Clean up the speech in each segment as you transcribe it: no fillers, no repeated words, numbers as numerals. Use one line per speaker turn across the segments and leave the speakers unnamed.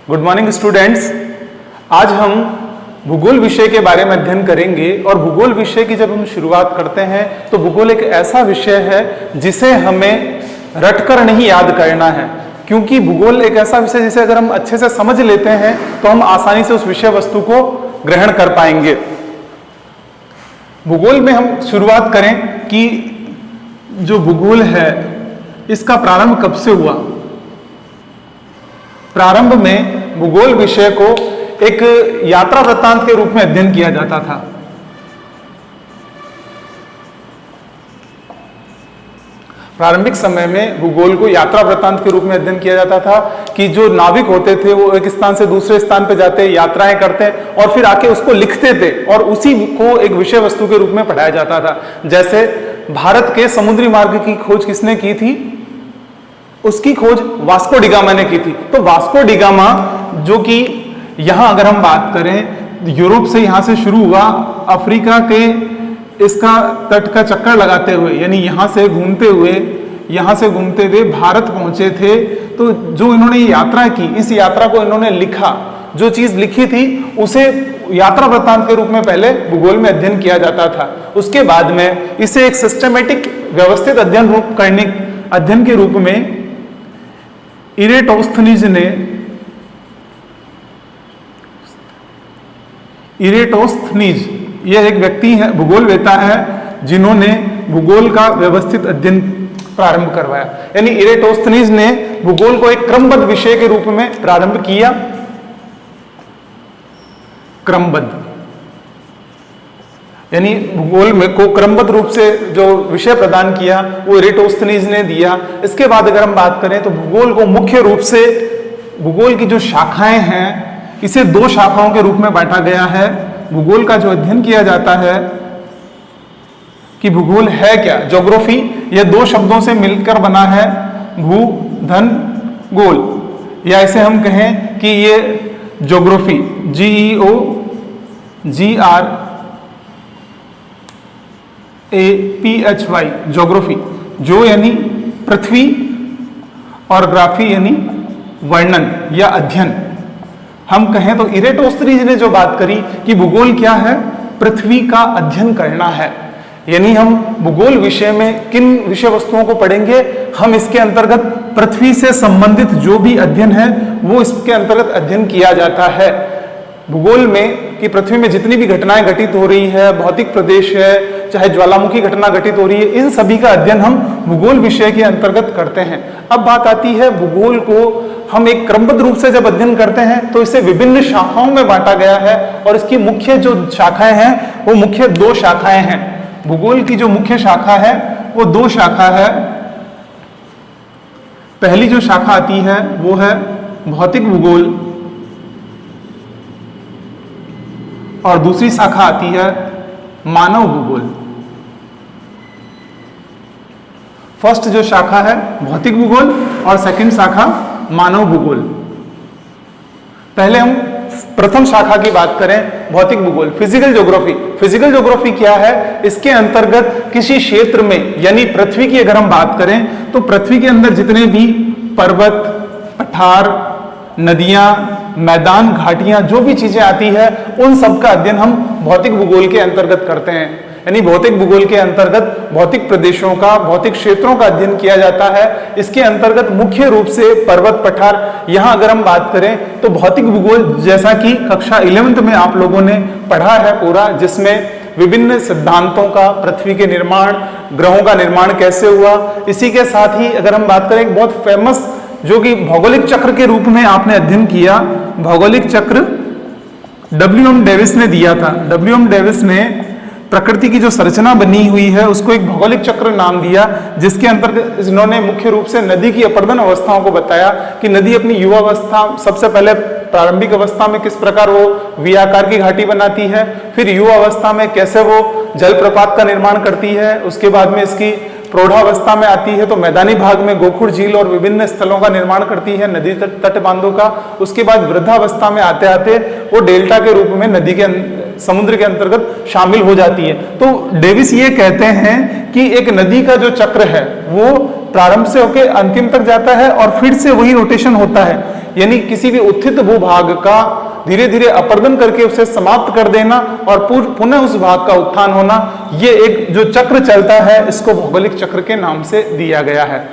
Good morning students. आज हम भूगोल विषय के बारे में अध्ययन करेंगे और भूगोल विषय की जब हम शुरुआत करते हैं तो भूगोल एक ऐसा विषय है जिसे हमें रटकर नहीं याद करना है, क्योंकि भूगोल एक ऐसा विषय जिसे अगर हम अच्छे से समझ लेते हैं तो हम आसानी से उस विषय वस्तु को ग्रहण कर पाएंगे। भूगोल में हम शुरुआत करें कि जो भूगोल है इसका प्रारंभ कब से हुआ। प्रारंभ में भूगोल विषय को एक यात्रा वृत्तांत के रूप में अध्ययन किया जाता था। प्रारंभिक समय में भूगोल को यात्रा वृत्तांत के रूप में अध्ययन किया जाता था कि जो नाविक होते थे वो एक स्थान से दूसरे स्थान पर जाते, यात्राएं करते और फिर आके उसको लिखते थे और उसी को एक विषय वस्तु के रूप में पढ़ाया जाता था। जैसे भारत के समुद्री मार्ग की खोज किसने की थी? उसकी खोज वास्को डी गामा ने की थी। तो वास्को डी गामा जो कि यहां अगर हम बात करें यूरोप से यहां से शुरू हुआ, अफ्रीका के इसका तट का चक्कर लगाते हुए यानी यहां से घूमते हुए भारत पहुंचे थे। तो जो इन्होंने यात्रा की, इस यात्रा को इन्होंने लिखा, जो चीज लिखी थी उसे यात्रा वृत्तांत के रूप में पहले भूगोल में अध्ययन किया जाता था। उसके बाद में इसे एक सिस्टमेटिक व्यवस्थित अध्ययन के रूप में इरेटोस्थनीज यह एक व्यक्ति है, भूगोलवेता है, जिन्होंने भूगोल का व्यवस्थित अध्ययन प्रारंभ करवाया। यानी इरेटोस्थनीज ने भूगोल को एक क्रमबद्ध विषय के रूप में प्रारंभ किया। क्रमबद्ध यानी भूगोल में को क्रमबद्ध रूप से जो विषय प्रदान किया वो इरेटोस्थनीज ने दिया। इसके बाद अगर हम बात करें तो भूगोल को मुख्य रूप से भूगोल की जो शाखाएं हैं इसे दो शाखाओं के रूप में बांटा गया है। भूगोल का जो अध्ययन किया जाता है कि भूगोल है क्या, ज्योग्राफी, यह दो शब्दों से मिलकर बना है, भू धन गोल, या इसे हम कहें कि ये ज्योग्राफी GEOGRAPHY ज्योग्राफी, जो यानी पृथ्वी और ग्राफी यानी वर्णन या अध्ययन। हम कहें तो इरेटोस्थनीज ने जो बात करी कि भूगोल क्या है, पृथ्वी का अध्ययन करना है। यानी हम भूगोल विषय में किन विषय वस्तुओं को पढ़ेंगे, हम इसके अंतर्गत पृथ्वी से संबंधित जो भी अध्ययन है वो इसके अंतर्गत अध्ययन किया जाता है। भूगोल में कि पृथ्वी में जितनी भी घटनाएं घटित हो रही है, भौतिक प्रदेश है, चाहे ज्वालामुखी घटना घटित हो रही है, इन सभी का अध्ययन हम भूगोल विषय के अंतर्गत करते हैं। अब बात आती है भूगोल को हम एक क्रमबद्ध रूप से जब अध्ययन करते हैं तो इसे विभिन्न शाखाओं में बांटा गया है और इसकी मुख्य जो शाखाएं हैं वो मुख्य दो शाखाएं हैं। भूगोल की जो मुख्य शाखा है वो दो शाखा है। पहली जो शाखा आती है वो है भौतिक भूगोल और दूसरी शाखा आती है मानव भूगोल। फर्स्ट जो शाखा है भौतिक भूगोल और सेकंड शाखा मानव भूगोल। पहले हम प्रथम शाखा की बात करें, भौतिक भूगोल, फिजिकल ज्योग्राफी। फिजिकल ज्योग्राफी क्या है? इसके अंतर्गत किसी क्षेत्र में यानी पृथ्वी की अगर हम बात करें तो पृथ्वी के अंदर जितने भी पर्वत, पठार, नदियां, मैदान, घाटियां, जो भी चीजें आती है उन सब का अध्ययन हम भौतिक भूगोल के अंतर्गत करते हैं। यानी भौतिक भूगोल के अंतर्गत भौतिक प्रदेशों का, भौतिक क्षेत्रों का अध्ययन किया जाता है। इसके अंतर्गत मुख्य रूप से पर्वत, पठार, यहां अगर हम बात करें तो भौतिक भूगोल जैसा कि कक्षा 11th में आप लोगों ने पढ़ा है पूरा, जिसमें विभिन्न सिद्धांतों का, पृथ्वी के निर्माण, ग्रहों का निर्माण कैसे हुआ। इसी के साथ ही अगर हम बात करें बहुत फेमस जो कि भौगोलिक चक्र के रूप में आपने अध्ययन किया, भौगोलिक चक्र WM डेविस ने दिया था। WM डेविस ने प्रकृति की जो संरचना बनी हुई है उसको एक भौगोलिक चक्र नाम दिया, जिसके अंतर्गत इन्होंने मुख्य रूप से नदी की अपर्दन अवस्थाओं को बताया कि नदी अपनी युवावस्था, सबसे पहले प्रारंभिक अवस्था में किस प्रकार वो वी आकार की घाटी बनाती है, फिर युवा अवस्था में कैसे वो जलप्रपात का निर्माण करती है, उसके बाद में इसकी प्रौढ़ावस्था में आती है तो मैदानी भाग में गोखुर झील और विभिन्न स्थलों का निर्माण करती है, नदी तट बांधों का। उसके बाद वृद्धावस्था में आते आते वो डेल्टा के रूप में नदी के समुद्र के अंतर्गत शामिल हो जाती है। तो डेविस ये कहते हैं कि एक नदी का जो चक्र है वो प्रारंभ से होकर अंतिम तक जाता है और फिर से वही रोटेशन होता है। यानी किसी भी उत्थित भूभाग का धीरे धीरे अपर्दन करके उसे समाप्त कर देना और पुनः उस भाग का उत्थान होना, ये एक जो चक्र चलता है इसको भौगोलिक चक्र के नाम से दिया गया है।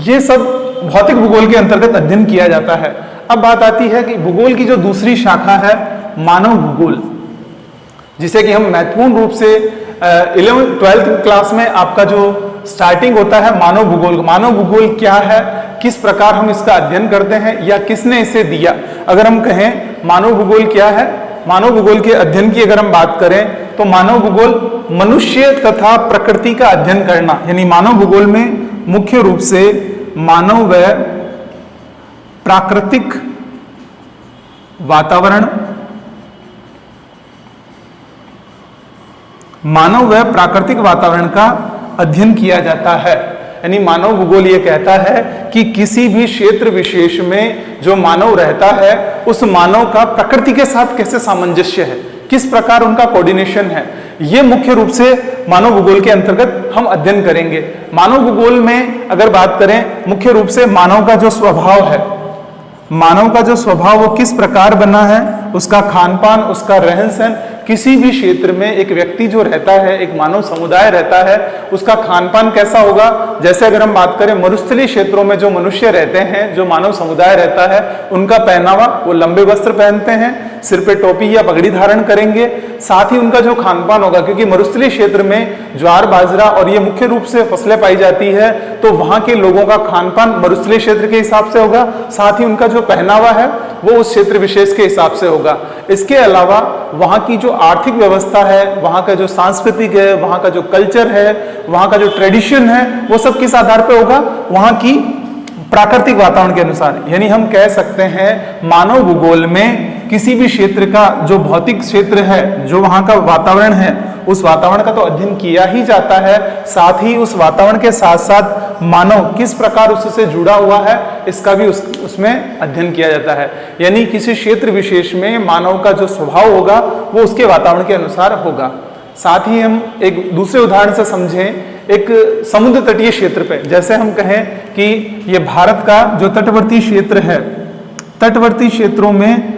ये सब भौतिक भूगोल के अंतर्गत अध्ययन किया जाता है। अब बात आती है कि भूगोल की जो दूसरी शाखा है मानव भूगोल, जिसे कि हम महत्वपूर्ण रूप से 11th-12th क्लास में आपका जो स्टार्टिंग होता है मानव भूगोल। मानव भूगोल क्या है, किस प्रकार हम इसका अध्ययन करते हैं या किसने इसे दिया। अगर हम कहें मानव भूगोल क्या है, मानव भूगोल के अध्ययन की अगर हम बात करें तो मानव भूगोल मनुष्य तथा प्रकृति का अध्ययन करना, यानी मानव भूगोल में मुख्य रूप से मानव व प्राकृतिक वातावरण, मानव व प्राकृतिक वातावरण का अध्ययन किया जाता है। यानी मानव भूगोल ये कहता है कि किसी भी क्षेत्र विशेष में जो मानव रहता है उस मानव का प्रकृति के साथ कैसे सामंजस्य है, किस प्रकार उनका कोऑर्डिनेशन है, ये मुख्य रूप से मानव भूगोल के अंतर्गत हम अध्ययन करेंगे। मानव भूगोल में अगर बात करें मुख्य रूप से मानव का जो स्वभाव है, मानव का जो स्वभाव वो किस प्रकार बना है, उसका खान पान, उसका रहन सहन, किसी भी क्षेत्र में एक व्यक्ति जो रहता है, एक मानव समुदाय रहता है, उसका खान पान कैसा होगा। जैसे अगर हम बात करें मरुस्थलीय क्षेत्रों में जो मनुष्य रहते हैं, जो मानव समुदाय रहता है, उनका पहनावा, वो लंबे वस्त्र पहनते हैं, सिर पे टोपी या पगड़ी धारण करेंगे। साथ ही उनका जो खान पान होगा, क्योंकि मरुस्थलीय क्षेत्र में ज्वार बाजरा और ये मुख्य रूप से फसलें पाई जाती है, तो वहां के लोगों का खान पान मरुस्थलीय क्षेत्र के हिसाब से होगा। साथ ही उनका जो पहनावा है वो उस क्षेत्र विशेष के हिसाब से होगा। इसके अलावा वहां की जो आर्थिक व्यवस्था है, वहां का जो सांस्कृतिक है, वहां का जो कल्चर है, वहां का जो ट्रेडिशन है, वो सब किस आधार पे होगा, वहां की प्राकृतिक वातावरण के अनुसार। यानी हम कह सकते हैं मानव भूगोल में किसी भी क्षेत्र का जो भौतिक क्षेत्र है, जो वहां का वातावरण है, उस वातावरण का तो अध्ययन किया ही जाता है, साथ ही उस वातावरण के साथ साथ मानव किस प्रकार उससे जुड़ा हुआ है इसका भी उसमें अध्ययन किया जाता है। यानी किसी क्षेत्र विशेष में मानव का जो स्वभाव होगा वो उसके वातावरण के अनुसार होगा। साथ ही हम एक दूसरे उदाहरण से समझें, एक समुद्र तटीय क्षेत्र पे, जैसे हम कहें कि ये भारत का जो तटवर्ती क्षेत्र है, तटवर्ती क्षेत्रों में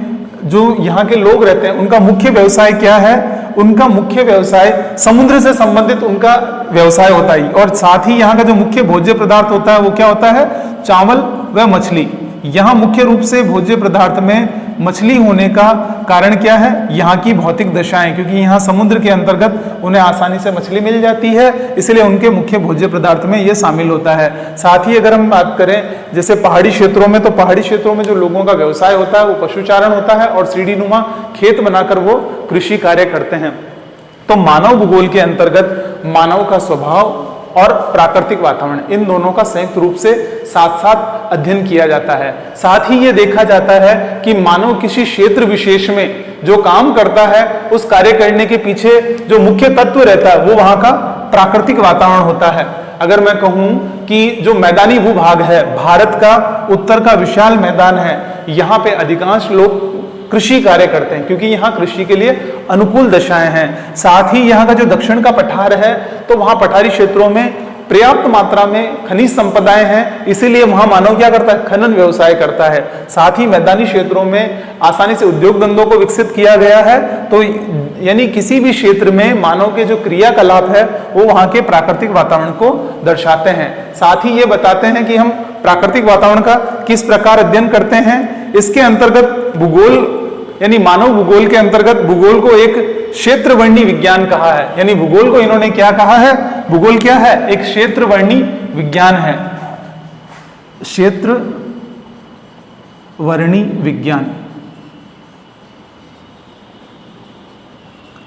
जो यहाँ के लोग रहते हैं उनका मुख्य व्यवसाय क्या है, उनका मुख्य व्यवसाय समुद्र से संबंधित उनका व्यवसाय होता है। और साथ ही यहाँ का जो मुख्य भोज्य पदार्थ होता है वो क्या होता है, चावल व मछली। यहाँ मुख्य रूप से भोज्य पदार्थ में मछली होने का कारण क्या है, यहाँ की भौतिक दशाएं, क्योंकि यहाँ समुद्र के अंतर्गत उन्हें आसानी से मछली मिल जाती है, इसलिए उनके मुख्य भोज्य पदार्थ में ये शामिल होता है। साथ ही अगर हम बात करें जैसे पहाड़ी क्षेत्रों में, तो पहाड़ी क्षेत्रों में जो लोगों का व्यवसाय होता है वो पशुचारण होता है और सीढ़ीनुमा खेत बनाकर वो कृषि कार्य करते हैं। तो मानव भूगोल के अंतर्गत मानव का स्वभाव और प्राकृतिक वातावरण, इन दोनों का संयुक्त रूप से साथ साथ अध्ययन किया जाता है। साथ ही ये देखा जाता है कि मानव किसी क्षेत्र विशेष में जो काम करता है उस कार्य करने के पीछे जो मुख्य तत्व रहता है वो वहां का प्राकृतिक वातावरण होता है। अगर मैं कहूं कि जो मैदानी भूभाग है, भारत का उत्तर का विशाल मैदान है, यहाँ पे अधिकांश लोग कृषि कार्य करते हैं क्योंकि यहाँ कृषि के लिए अनुकूल दशाएं हैं। साथ ही यहाँ का जो दक्षिण का पठार है, तो वहाँ पठारी क्षेत्रों में पर्याप्त मात्रा में खनिज संपदाएं हैं, इसीलिए वहाँ मानव क्या करता है, खनन व्यवसाय करता है। साथ ही मैदानी क्षेत्रों में आसानी से उद्योग धंधों को विकसित किया गया है। तो यानी किसी भी क्षेत्र में मानव के जो क्रियाकलाप है वो वहाँ के प्राकृतिक वातावरण को दर्शाते हैं। साथ ही ये बताते हैं कि हम प्राकृतिक वातावरण का किस प्रकार अध्ययन करते हैं। इसके अंतर्गत भूगोल यानी मानव भूगोल के अंतर्गत भूगोल को एक क्षेत्रवर्णी विज्ञान कहा है। यानी भूगोल को इन्होंने क्या कहा है, भूगोल क्या है, एक क्षेत्रवर्णी विज्ञान है, क्षेत्रवर्णी विज्ञान।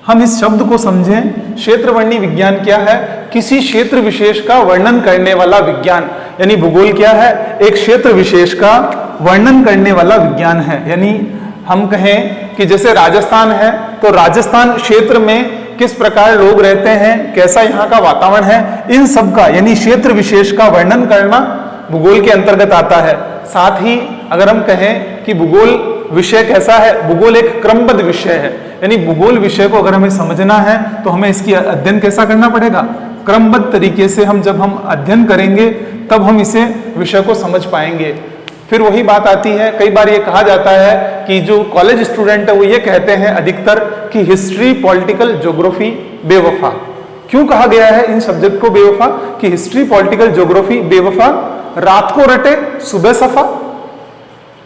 हम इस शब्द को समझें, क्षेत्रवर्णी विज्ञान क्या है, किसी क्षेत्र विशेष का वर्णन करने वाला विज्ञान। यानी भूगोल क्या है, एक क्षेत्र विशेष का वर्णन करने वाला विज्ञान है। यानी हम कहें कि जैसे राजस्थान है, तो राजस्थान क्षेत्र में किस प्रकार लोग रहते हैं, कैसा यहाँ का वातावरण है, इन सब का यानी क्षेत्र विशेष का वर्णन करना भूगोल के अंतर्गत आता है। साथ ही अगर हम कहें कि भूगोल विषय कैसा है, भूगोल एक क्रमबद्ध विषय है। यानी भूगोल विषय को अगर हमें समझना है तो हमें इसकी अध्ययन कैसा करना पड़ेगा, क्रमबद्ध तरीके से। हम जब हम अध्ययन करेंगे तब हम इसे विषय को समझ पाएंगे। फिर वही बात आती है, कई बार ये कहा जाता है कि जो कॉलेज स्टूडेंट है वो ये कहते हैं अधिकतर कि हिस्ट्री, पॉलिटिकल, ज्योग्राफी बेवफा। क्यों कहा गया है इन सब्जेक्ट को बेवफा? कि हिस्ट्री, पॉलिटिकल, ज्योग्राफी बेवफा, रात को रटे सुबह सफा।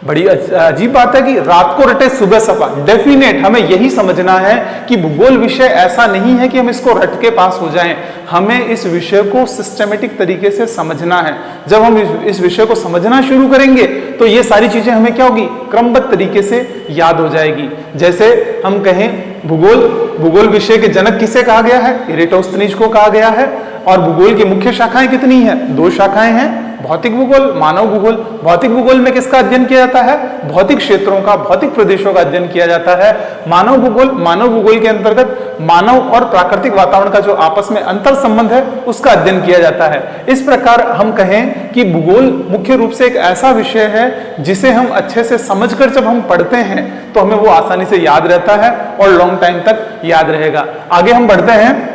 बड़ी अजीब बात है कि रात को रटे सुबह सफा। डेफिनेट हमें यही समझना है कि भूगोल विषय ऐसा नहीं है कि हम इसको रट के पास हो जाएं, हमें इस विषय को सिस्टमेटिक तरीके से समझना है। जब हम इस विषय को समझना शुरू करेंगे तो ये सारी चीजें हमें क्या होगी, क्रमबद्ध तरीके से याद हो जाएगी। जैसे हम कहें भूगोल विषय के जनक किसे कहा गया है? इरेटोस्थनीज को कहा गया है। और भूगोल की मुख्य शाखाएं कितनी है? 2 शाखाएं हैं, भौतिक भूगोल, मानव भूगोल। भौतिक भूगोल में किसका अध्ययन किया जाता है? भौतिक क्षेत्रों का, भौतिक प्रदेशों का अध्ययन किया जाता है। मानव भूगोल के अंतर्गत मानव और प्राकृतिक वातावरण का जो आपस में अंतर संबंध है उसका अध्ययन किया जाता है। इस प्रकार हम कहें कि भूगोल मुख्य रूप से एक ऐसा विषय है जिसे हम अच्छे से समझकर जब हम पढ़ते हैं तो हमें वो आसानी से याद रहता है और लॉन्ग टाइम तक याद रहेगा। आगे हम बढ़ते हैं।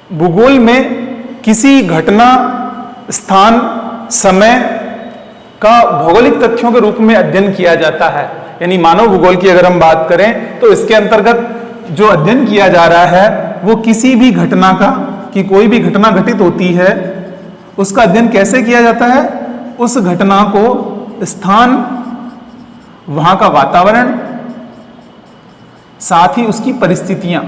भूगोल में किसी घटना, स्थान, समय का भौगोलिक तथ्यों के रूप में अध्ययन किया जाता है। यानी मानव भूगोल की अगर हम बात करें तो इसके अंतर्गत जो अध्ययन किया जा रहा है वो किसी भी घटना का, कि कोई भी घटना घटित होती है उसका अध्ययन कैसे किया जाता है? उस घटना को स्थान, वहां का वातावरण, साथ ही उसकी परिस्थितियां,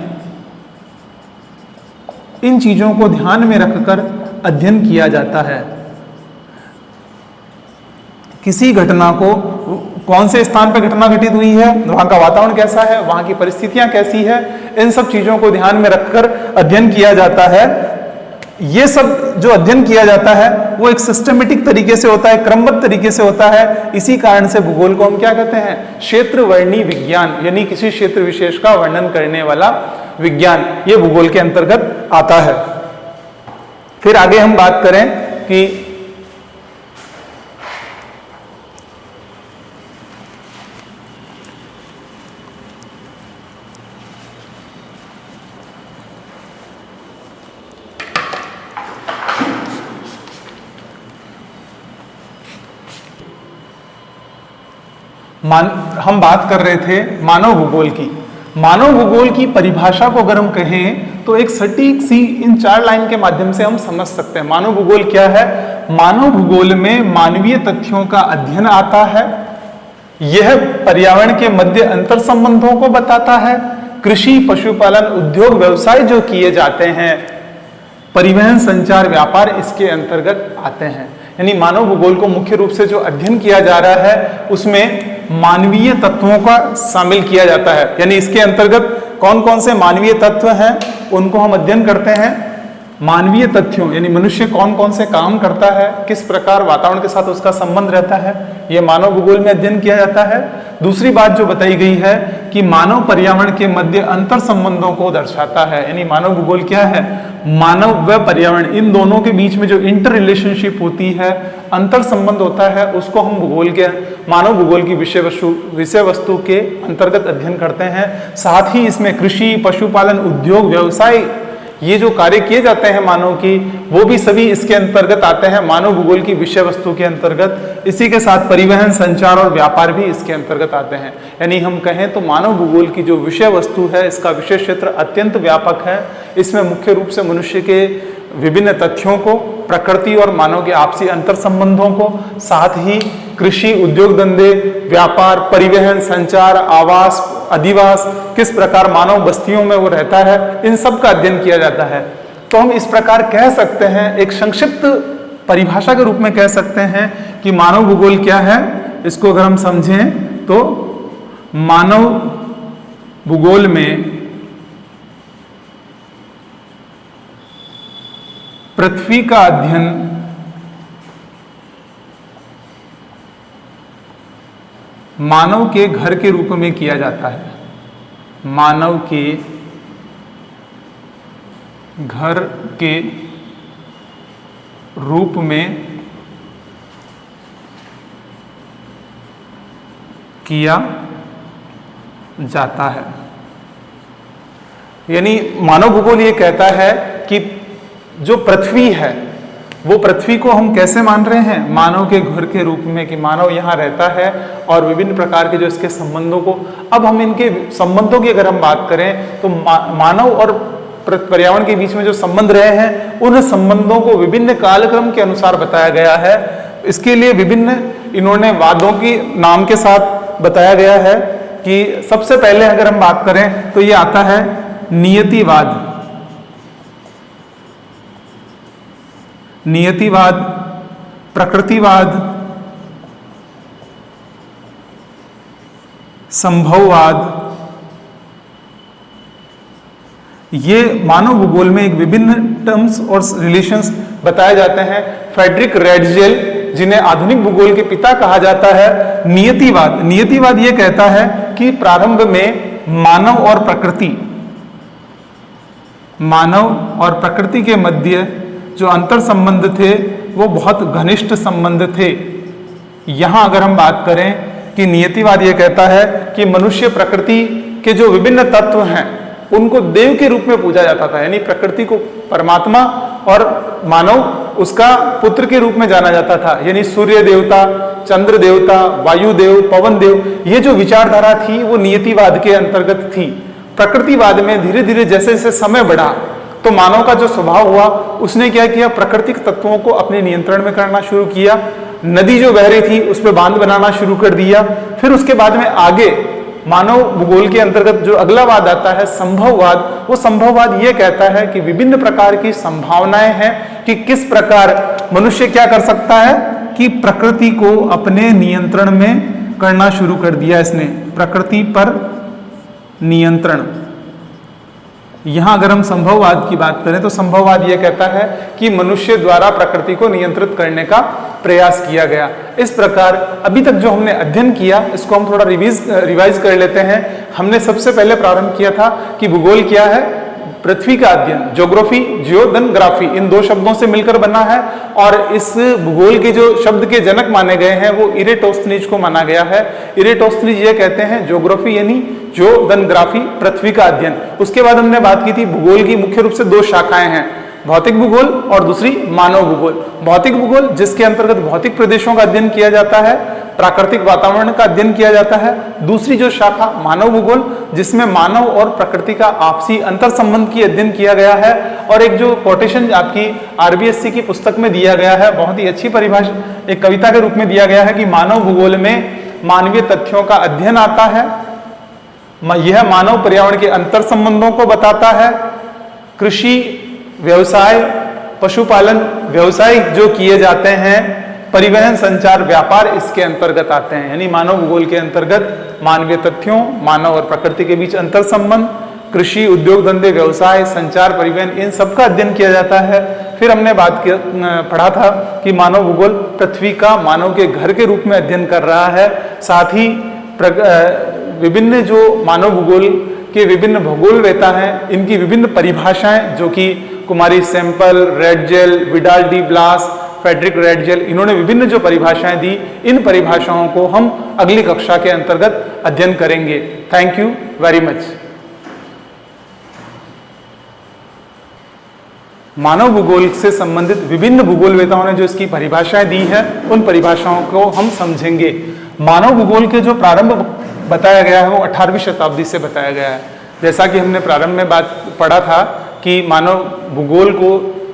इन चीजों को ध्यान में रखकर अध्ययन किया जाता है। किसी घटना को, कौन से स्थान पर घटना घटित हुई है, वहां का वातावरण कैसा है, वहां की परिस्थितियां कैसी है, इन सब चीजों को ध्यान में रखकर अध्ययन किया जाता है। ये सब जो अध्ययन किया जाता है वो एक सिस्टमेटिक तरीके से होता है, क्रमबद्ध तरीके से होता है। इसी कारण से भूगोल को हम क्या कहते हैं? क्षेत्र वर्णी विज्ञान, यानी किसी क्षेत्र विशेष का वर्णन करने वाला विज्ञान, ये भूगोल के अंतर्गत आता है। फिर आगे हम बात करें कि हम बात कर रहे थे मानव भूगोल की। मानव भूगोल की परिभाषा को अगर हम कहें तो एक सटीक सी इन 4 लाइन के माध्यम से हम समझ सकते हैं। मानव भूगोल क्या है? मानव भूगोल में मानवीय तथ्यों का अध्ययन आता है। यह पर्यावरण के मध्य अंतर संबंधों को बताता है। कृषि, पशुपालन, उद्योग, व्यवसाय जो किए जाते हैं, परिवहन, संचार, व्यापार इसके अंतर्गत आते हैं। यानी मानव भूगोल को मुख्य रूप से जो अध्ययन किया जा रहा है उसमें मानवीय तत्वों का शामिल किया जाता है। यानी इसके अंतर्गत कौन कौन से मानवीय तत्व हैं उनको हम अध्ययन करते हैं। मानवीय तथ्यों यानी मनुष्य कौन कौन से काम करता है, किस प्रकार वातावरण के साथ उसका संबंध रहता है, यह मानव भूगोल में अध्ययन किया जाता है। दूसरी बात जो बताई गई है कि मानव पर्यावरण के मध्य अंतर संबंधों को दर्शाता है। यानी मानव भूगोल क्या है? मानव व पर्यावरण, इन दोनों के बीच में जो इंटर रिलेशनशिप होती है, अंतर संबंध होता है, उसको हम भूगोल के, मानव भूगोल की विषय वस्तु के अंतर्गत अध्ययन करते हैं। साथ ही इसमें कृषि, पशुपालन, उद्योग, व्यवसाय, ये जो कार्य किए जाते हैं मानव की, वो भी सभी इसके अंतर्गत आते हैं, मानव भूगोल की विषय वस्तु के अंतर्गत। इसी के साथ परिवहन, संचार और व्यापार भी इसके अंतर्गत आते हैं। यानी हम कहें तो मानव भूगोल की जो विषय वस्तु है, इसका विषय क्षेत्र अत्यंत व्यापक है। इसमें मुख्य रूप से मनुष्य के विभिन्न तथ्यों को, प्रकृति और मानव के आपसी अंतर संबंधों को, साथ ही कृषि, उद्योग धंधे, व्यापार, परिवहन, संचार, आवास, अधिवास, किस प्रकार मानव बस्तियों में वो रहता है, इन सब का अध्ययन किया जाता है। तो हम इस प्रकार कह सकते हैं, एक संक्षिप्त परिभाषा के रूप में कह सकते हैं कि मानव भूगोल क्या है। इसको अगर हम समझें तो मानव भूगोल में पृथ्वी का अध्ययन मानव के घर के रूप में किया जाता है। मानव के घर के रूप में किया जाता है। यानी मानव भूगोल ये कहता है कि जो पृथ्वी है वो पृथ्वी को हम कैसे मान रहे हैं? मानव के घर के रूप में, कि मानव यहाँ रहता है और विभिन्न प्रकार के जो इसके संबंधों को, अब हम इनके संबंधों की अगर हम बात करें तो मानव और पर्यावरण के बीच में जो संबंध रहे हैं उन संबंधों को विभिन्न कालक्रम के अनुसार बताया गया है। इसके लिए विभिन्न इन्होंने वादों की नाम के साथ बताया गया है कि सबसे पहले अगर हम बात करें तो ये आता है नियतिवाद। नियतिवाद, प्रकृतिवाद, संभववाद, ये मानव भूगोल में एक विभिन्न टर्म्स और रिलेशंस बताए जाते हैं। फ्रेडरिक रेडजेल, जिन्हें आधुनिक भूगोल के पिता कहा जाता है, नियतिवाद, नियतिवाद ये कहता है कि प्रारंभ में मानव और प्रकृति के मध्य जो अंतर संबंध थे वो बहुत घनिष्ठ संबंध थे। यहां अगर हम बात करें कि नियतिवाद ये कहता है कि मनुष्य प्रकृति के जो विभिन्न तत्व हैं उनको देव के रूप में पूजा जाता था, यानी प्रकृति को परमात्मा और मानव उसका पुत्र के रूप में जाना जाता था। यानी सूर्य देवता, चंद्र देवता, वायु देव, पवन देव, ये जो विचारधारा थी वो नियतिवाद के अंतर्गत थी। प्रकृतिवाद में धीरे धीरे जैसे जैसे समय बढ़ा तो मानव का जो स्वभाव हुआ, उसने क्या किया, प्राकृतिक तत्वों को अपने नियंत्रण में करना शुरू किया। नदी जो बह रही थी उस पर बांध बनाना शुरू कर दिया। फिर उसके बाद में आगे मानव भूगोल के अंतर्गत जो अगला वाद आता है संभववाद, वो संभववाद ये कहता है कि विभिन्न प्रकार की संभावनाएं हैं कि किस प्रकार मनुष्य क्या कर सकता है कि प्रकृति को अपने नियंत्रण में करना शुरू कर दिया इसने, प्रकृति पर नियंत्रण। यहां अगर हम संभववाद की बात करें तो संभववाद यह कहता है कि मनुष्य द्वारा प्रकृति को नियंत्रित करने का प्रयास किया गया। इस प्रकार अभी तक जो हमने अध्ययन किया इसको हम थोड़ा रिवाइज कर लेते हैं। हमने सबसे पहले प्रारंभ किया था कि भूगोल क्या है, पृथ्वी का अध्ययन, ज्योग्राफी, जियो देन ग्राफी, इन दो शब्दों से मिलकर बना है। और इस भूगोल के जो शब्द के जनक माने गए हैं वो इरेटोस्थनीज को माना गया है। इरेटोस्थनीज ये कहते हैं ज्योग्राफी यानी जो देन ग्राफी, पृथ्वी का अध्ययन। उसके बाद हमने बात की थी भूगोल की मुख्य रूप से दो शाखाएं हैं, भौतिक भूगोल और दूसरी मानव भूगोल। भौतिक भूगोल जिसके अंतर्गत भौतिक प्रदेशों का अध्ययन किया जाता है, प्राकृतिक वातावरण का अध्ययन किया जाता है। दूसरी जो शाखा मानव भूगोल, जिसमें मानव और प्रकृति का आपसी अंतर संबंध की अध्ययन किया गया है। और एक जो कोटेशन आपकी आरबीएससी की पुस्तक में दिया गया है, बहुत ही अच्छी परिभाषा एक कविता के रूप में दिया गया है कि मानव भूगोल में मानवीय तथ्यों का अध्ययन आता है, यह मानव पर्यावरण के अंतर संबंधों को बताता है, कृषि, व्यवसाय, पशुपालन, व्यवसाय जो किए जाते हैं, परिवहन, संचार, व्यापार इसके अंतर्गत आते हैं। यानी मानव भूगोल के अंतर्गत मानवीय तथ्यों, मानव और प्रकृति के बीच अंतर संबंध, कृषि, उद्योग धंधे, व्यवसाय, संचार, परिवहन, इन सबका अध्ययन किया जाता है। फिर हमने पढ़ा था कि मानव भूगोल पृथ्वी का मानव के घर के रूप में अध्ययन कर रहा है। साथ ही विभिन्न जो मानव भूगोल के विभिन्न भूगोलवेता हैं, इनकी विभिन्न परिभाषाएं जो कि कुमारी Semple, Ratzel, Vidal de Blache, Frederick Ratzel, इन्होंने विभिन्न जो परिभाषाएं दी, इन परिभाषाओं को हम अगली कक्षा के अंतर्गत अध्ययन करेंगे। Thank you very much. मानव भूगोल से संबंधित विभिन्न भूगोलवेताओं ने जो इसकी परिभाषाएं दी हैं, उन परिभाषाओं को हम समझेंगे। मानव भूगोल के जो प्रारंभ बताया गया है वो 18वीं शताब्दी से बताया गया है। जैसा कि हमने प्रारंभ में पढ़ा था कि मानव भूगोल को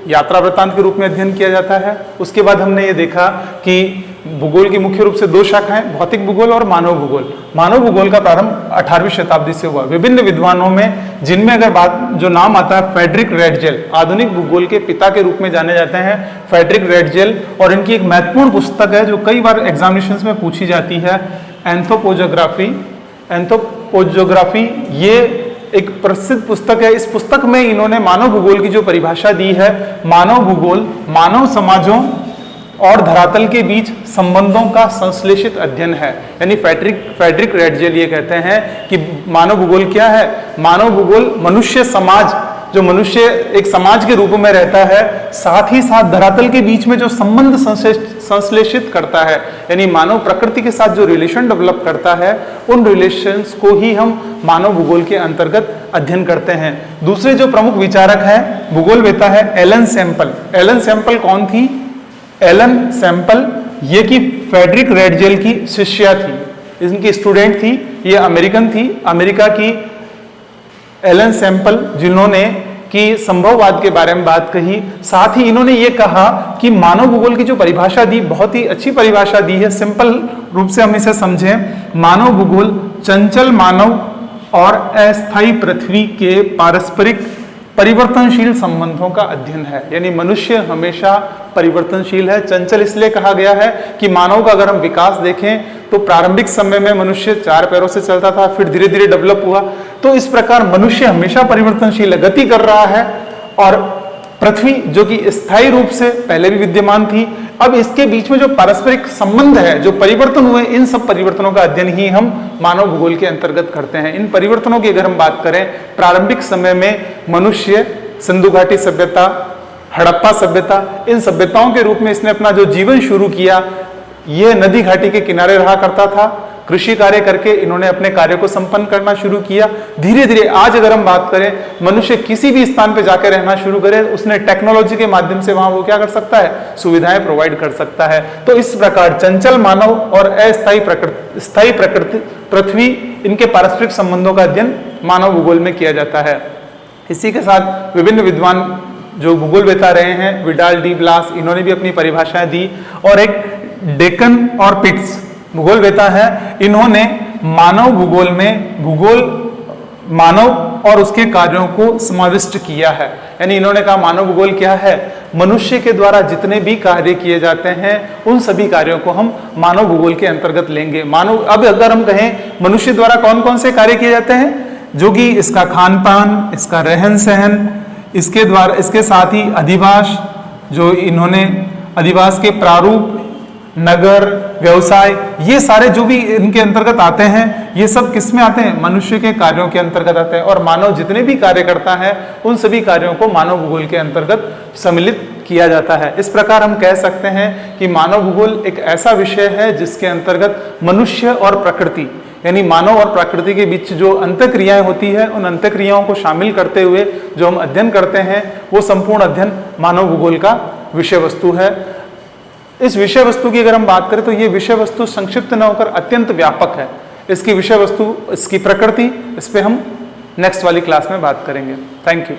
यात्रा वृत्तांत के रूप में अध्ययन किया जाता है। उसके बाद हमने ये देखा कि भूगोल की मुख्य रूप से दो शाखाएं, भौतिक भूगोल और मानव भूगोल। मानव भूगोल का प्रारंभ 18वीं शताब्दी से हुआ। विभिन्न विद्वानों में, जिनमें अगर बात जो नाम आता है फ्रेडरिक रेडजेल, आधुनिक भूगोल के पिता के रूप में जाने जाते हैं फ्रेडरिक रेडजेल। और इनकी एक महत्वपूर्ण पुस्तक है जो कई बार एग्जामिनेशंस में पूछी जाती है, एंथ्रोपोजोग्राफी। एंथ्रोपोजोग्राफी ये एक प्रसिद्ध पुस्तक है। इस पुस्तक में इन्होंने मानव भूगोल की जो परिभाषा दी है, मानव भूगोल मानव समाजों और धरातल के बीच संबंधों का संश्लेषित अध्ययन है। यानी फ्रेडरिक रेडजेल ये कहते हैं कि मानव भूगोल क्या है, मानव भूगोल मनुष्य समाज, जो मनुष्य एक समाज के रूप में रहता है, साथ ही साथ धरातल के बीच में जो संबंध संश्लेषित करता है, यानी मानव प्रकृति के साथ जो रिलेशन डेवलप करता है उन रिलेशंस को ही हम मानव भूगोल के अंतर्गत अध्ययन करते हैं। दूसरे जो प्रमुख विचारक है भूगोल वेता है एलन सैंपल। एलन सैंपल कौन थी? एलन सैंपल ये कि फ्रेडरिक रेडजेल की शिष्या थी, इनकी स्टूडेंट थी, ये अमेरिकन थी, अमेरिका की एलन सैंपल, जिन्होंने कि संभववाद के बारे में बात कही। साथ ही इन्होंने ये कहा कि मानव भूगोल की जो परिभाषा दी, बहुत ही अच्छी परिभाषा दी है, सिंपल रूप से हम इसे समझें। मानव भूगोल चंचल मानव और अस्थायी पृथ्वी के पारस्परिक परिवर्तनशील संबंधों का अध्ययन है, यानी मनुष्य हमेशा परिवर्तनशील है। चंचल इसलिए कहा गया है कि मानव का अगर हम विकास देखें तो प्रारंभिक समय में मनुष्य 4 पैरों से चलता था, फिर धीरे धीरे डेवलप हुआ। तो इस प्रकार मनुष्य हमेशा परिवर्तनशील है, गति कर रहा है। और पृथ्वी जो कि स्थायी रूप से पहले भी विद्यमान थी, अब इसके बीच में जो पारस्परिक संबंध है, जो परिवर्तन हुए, इन सब परिवर्तनों का अध्ययन ही हम मानव भूगोल के अंतर्गत करते हैं। इन परिवर्तनों की अगर हम बात करें, प्रारंभिक समय में मनुष्य सिंधु घाटी सभ्यता, हड़प्पा सभ्यता, इन सभ्यताओं के रूप में इसने अपना जो जीवन शुरू किया, ये नदी घाटी के किनारे रहा करता था। कृषि कार्य करके इन्होंने अपने कार्य को संपन्न करना शुरू किया। धीरे धीरे आज अगर हम बात करें, मनुष्य किसी भी स्थान पर जाकर रहना शुरू करे, उसने टेक्नोलॉजी के माध्यम से वहां वो क्या कर सकता है, सुविधाएं प्रोवाइड कर सकता है। तो इस प्रकार चंचल मानव और अस्थायी स्थायी प्रकृति पृथ्वी, इनके पारस्परिक संबंधों का अध्ययन मानव भूगोल में किया जाता है। इसी के साथ विभिन्न विद्वान जो भूगोल वेता रहे हैं, विडाल डी ब्लास, इन्होंने भी अपनी परिभाषाएं दी। और एक डेकन और पिट्स भूगोल वेता है, इन्होंने मानव भूगोल में भूगोल मानव और उसके कार्यों को समाविष्ट किया है। यानी इन्होंने कहा मानव भूगोल क्या है, मनुष्य के द्वारा जितने भी कार्य किए जाते हैं उन सभी कार्यों को हम मानव भूगोल के अंतर्गत लेंगे। मानव, अब अगर हम कहें मनुष्य द्वारा कौन कौन से कार्य किए जाते हैं, जो कि इसका खान पान, इसका रहन सहन, इसके द्वारा, इसके साथ ही अधिवास, जो इन्होंने अधिवास के प्रारूप, नगर, व्यवसाय, ये सारे जो भी इनके अंतर्गत आते हैं, ये सब किस में आते हैं, मनुष्य के कार्यों के अंतर्गत आते हैं। और मानव जितने भी कार्य करता है उन सभी कार्यों को मानव भूगोल के अंतर्गत सम्मिलित किया जाता है। इस प्रकार हम कह सकते हैं कि मानव भूगोल एक ऐसा विषय है जिसके अंतर्गत मनुष्य और प्रकृति, यानी मानव और प्रकृति के बीच जो अंतःक्रियाएं होती है, उन अंतःक्रियाओं को शामिल करते हुए जो हम अध्ययन करते हैं, वो संपूर्ण अध्ययन मानव भूगोल का विषय वस्तु है। इस विषय वस्तु की अगर हम बात करें तो ये विषय वस्तु संक्षिप्त न होकर अत्यंत व्यापक है। इसकी विषय वस्तु, इसकी प्रकृति, इस पे हम नेक्स्ट वाली क्लास में बात करेंगे। Thank you.